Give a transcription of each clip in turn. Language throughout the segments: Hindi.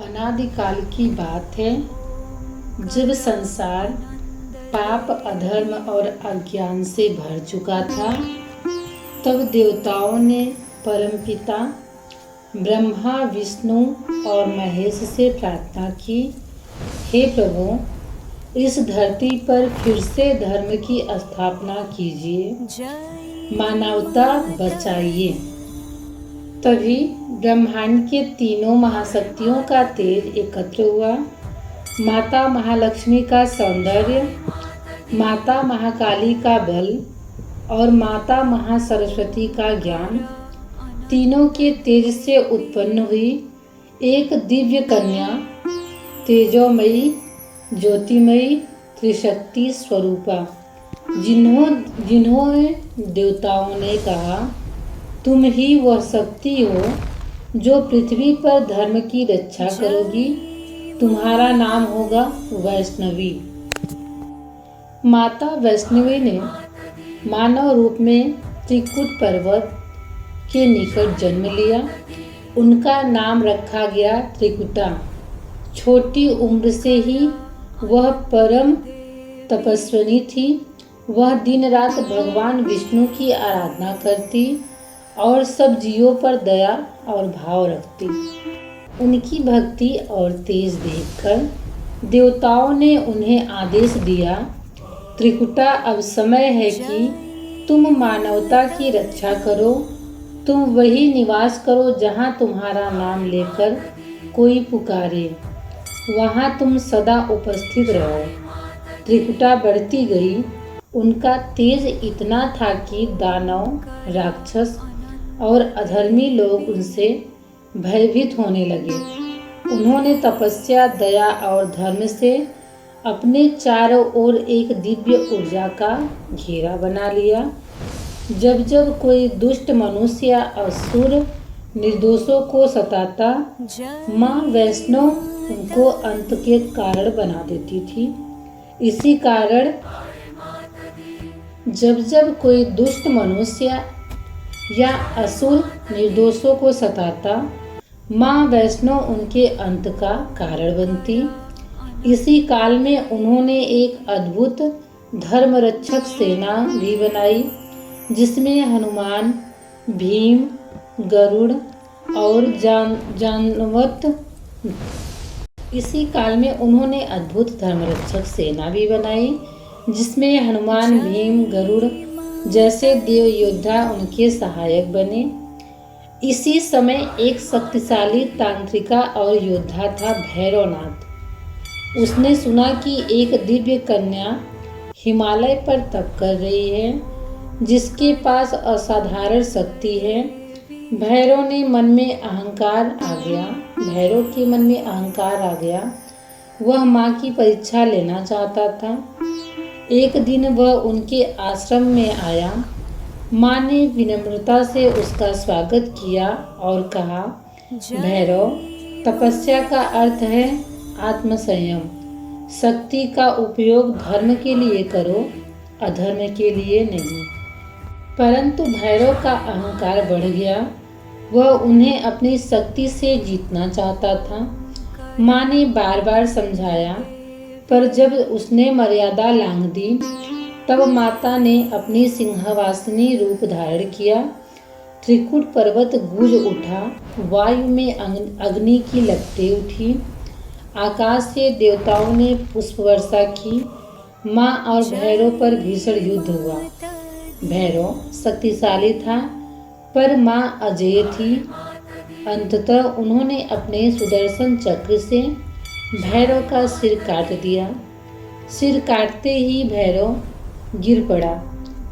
अनादिकाल की बात है, जब संसार पाप, अधर्म और अज्ञान से भर चुका था, तब देवताओं ने परमपिता ब्रह्मा, विष्णु और महेश से प्रार्थना की, हे प्रभु, इस धरती पर फिर से धर्म की स्थापना कीजिए, मानवता बचाइए। तभी ब्रह्मांड के तीनों महाशक्तियों का तेज एकत्र हुआ। माता महालक्ष्मी का सौंदर्य, माता महाकाली का बल और माता महासरस्वती का ज्ञान, तीनों के तेज से उत्पन्न हुई एक दिव्य कन्या, तेजोमयी, ज्योतिमयी, त्रिशक्ति स्वरूपा, जिन्होंने देवताओं ने कहा, तुम ही वह शक्ति हो जो पृथ्वी पर धर्म की रक्षा करोगी। तुम्हारा नाम होगा वैष्णवी। माता वैष्णवी ने मानव रूप में त्रिकुट पर्वत के निकट जन्म लिया। उनका नाम रखा गया त्रिकुटा। छोटी उम्र से ही वह परम तपस्विनी थी। वह दिन रात भगवान विष्णु की आराधना करती और सब जीवों पर दया और भाव रखती। उनकी भक्ति और तेज देखकर देवताओं ने उन्हें आदेश दिया, त्रिकुटा, अब समय है कि तुम मानवता की रक्षा करो। तुम वही निवास करो जहाँ तुम्हारा नाम लेकर कोई पुकारे, वहाँ तुम सदा उपस्थित रहो। त्रिकुटा बढ़ती गई। उनका तेज इतना था कि दानव, राक्षस और अधर्मी लोग उनसे भयभीत होने लगे। उन्होंने तपस्या, दया और धर्म से अपने चारों ओर एक दिव्य ऊर्जा का घेरा बना लिया। जब जब कोई दुष्ट मनुष्य या असुर निर्दोषों को सताता, माँ वैष्णो उनको अंत के कारण बना देती थी। इसी कारण जब जब कोई दुष्ट मनुष्य या असुर निर्दोषों को सताता, माँ वैष्णो उनके अंत का कारण बनती। इसी काल में उन्होंने एक अद्भुत धर्मरक्षक सेना भी बनाई, जिसमें हनुमान, भीम, गरुड़ और जानवत। इसी काल में उन्होंने अद्भुत धर्मरक्षक सेना भी बनाई, जिसमें हनुमान, भीम, गरुड़ जैसे देव योद्धा उनके सहायक बने। इसी समय एक शक्तिशाली तांत्रिका और योद्धा था भैरवनाथ। उसने सुना कि एक दिव्य कन्या हिमालय पर तप कर रही है, जिसके पास असाधारण शक्ति है। भैरव के मन में अहंकार आ गया। वह माँ की परीक्षा लेना चाहता था। एक दिन वह उनके आश्रम में आया। माँ ने विनम्रता से उसका स्वागत किया और कहा, भैरव, तपस्या का अर्थ है आत्मसंयम। शक्ति का उपयोग धर्म के लिए करो, अधर्म के लिए नहीं। परंतु भैरव का अहंकार बढ़ गया। वह उन्हें अपनी शक्ति से जीतना चाहता था। माँ ने बार बार समझाया, पर जब उसने मर्यादा लांघ दी, तब माता ने अपनी सिंहासनी रूप धारण किया। त्रिकुट पर्वत गूंज उठा। वायु में अग्नि की लपटें उठी। आकाश से देवताओं ने पुष्प वर्षा की। माँ और भैरव पर भीषण युद्ध हुआ। भैरव शक्तिशाली था, पर माँ अजेय थी। अंततः उन्होंने अपने सुदर्शन चक्र से भैरव का सिर काट दिया। सिर काटते ही भैरव गिर पड़ा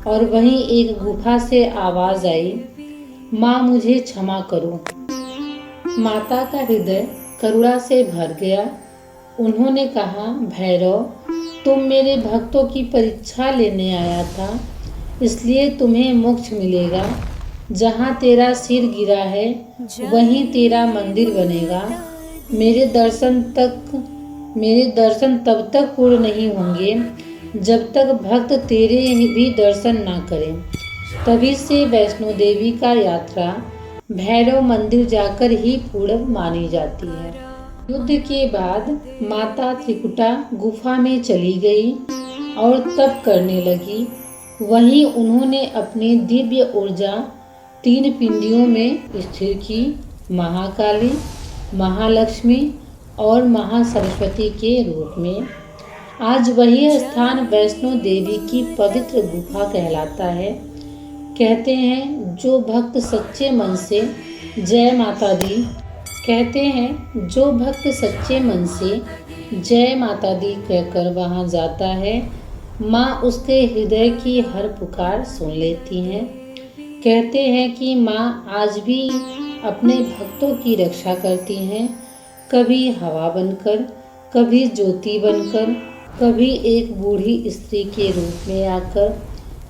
और वहीं एक गुफा से आवाज आई, माँ, मुझे क्षमा करो। माता का हृदय करुणा से भर गया। उन्होंने कहा, भैरव, तुम मेरे भक्तों की परीक्षा लेने आया था, इसलिए तुम्हें मोक्ष मिलेगा। जहाँ तेरा सिर गिरा है, वहीं तेरा मंदिर बनेगा। मेरे दर्शन तब तक पूर्ण नहीं होंगे जब तक भक्त तेरे भी दर्शन ना करें। तभी से वैष्णो देवी का यात्रा भैरव मंदिर जाकर ही पूर्ण मानी जाती है। युद्ध के बाद माता त्रिकुटा गुफा में चली गई और तप करने लगी। वहीं उन्होंने अपनी दिव्य ऊर्जा 3 पिंडियों में स्थिर की, महाकाली, महालक्ष्मी और महासरस्वती के रूप में। आज वही स्थान वैष्णो देवी की पवित्र गुफा कहलाता है। कहते हैं जो भक्त सच्चे मन से जय माता दी जय माता दी कहकर वहां जाता है, माँ उसके हृदय की हर पुकार सुन लेती हैं। कहते हैं कि माँ आज भी अपने भक्तों की रक्षा करती हैं, कभी हवा बनकर, कभी ज्योति बनकर, कभी एक बूढ़ी स्त्री के रूप में आकर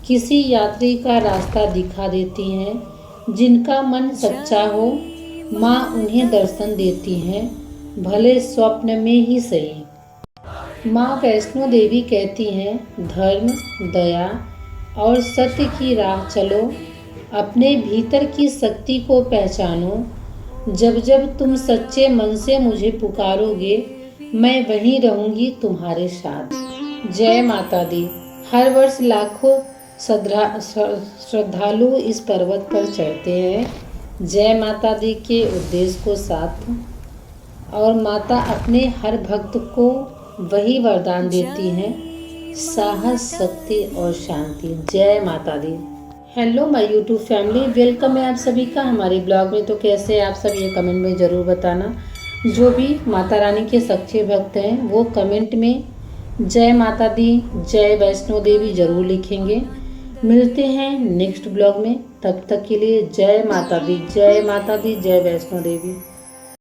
किसी यात्री का रास्ता दिखा देती हैं। जिनका मन सच्चा हो माँ उन्हें दर्शन देती हैं, भले स्वप्न में ही सही। माँ वैष्णो देवी कहती हैं, धर्म, दया और सत्य की राह चलो, अपने भीतर की शक्ति को पहचानो। जब जब तुम सच्चे मन से मुझे पुकारोगे, मैं वहीं रहूंगी तुम्हारे साथ। जय माता दी। हर वर्ष लाखों श्रद्धालु इस पर्वत पर चढ़ते हैं जय माता दी के उद्देश्य को साथ, और माता अपने हर भक्त को वही वरदान देती हैं, साहस, शक्ति और शांति। जय माता दी। Hello my YouTube family, welcome है आप सभी का हमारे ब्लॉग में। तो कैसे आप सब ये कमेंट में ज़रूर बताना। जो भी माता रानी के सच्चे भक्त हैं वो कमेंट में जय माता दी, जय वैष्णो देवी ज़रूर लिखेंगे। मिलते हैं नेक्स्ट ब्लॉग में, तब तक के लिए जय माता दी, जय माता दी, जय वैष्णो देवी।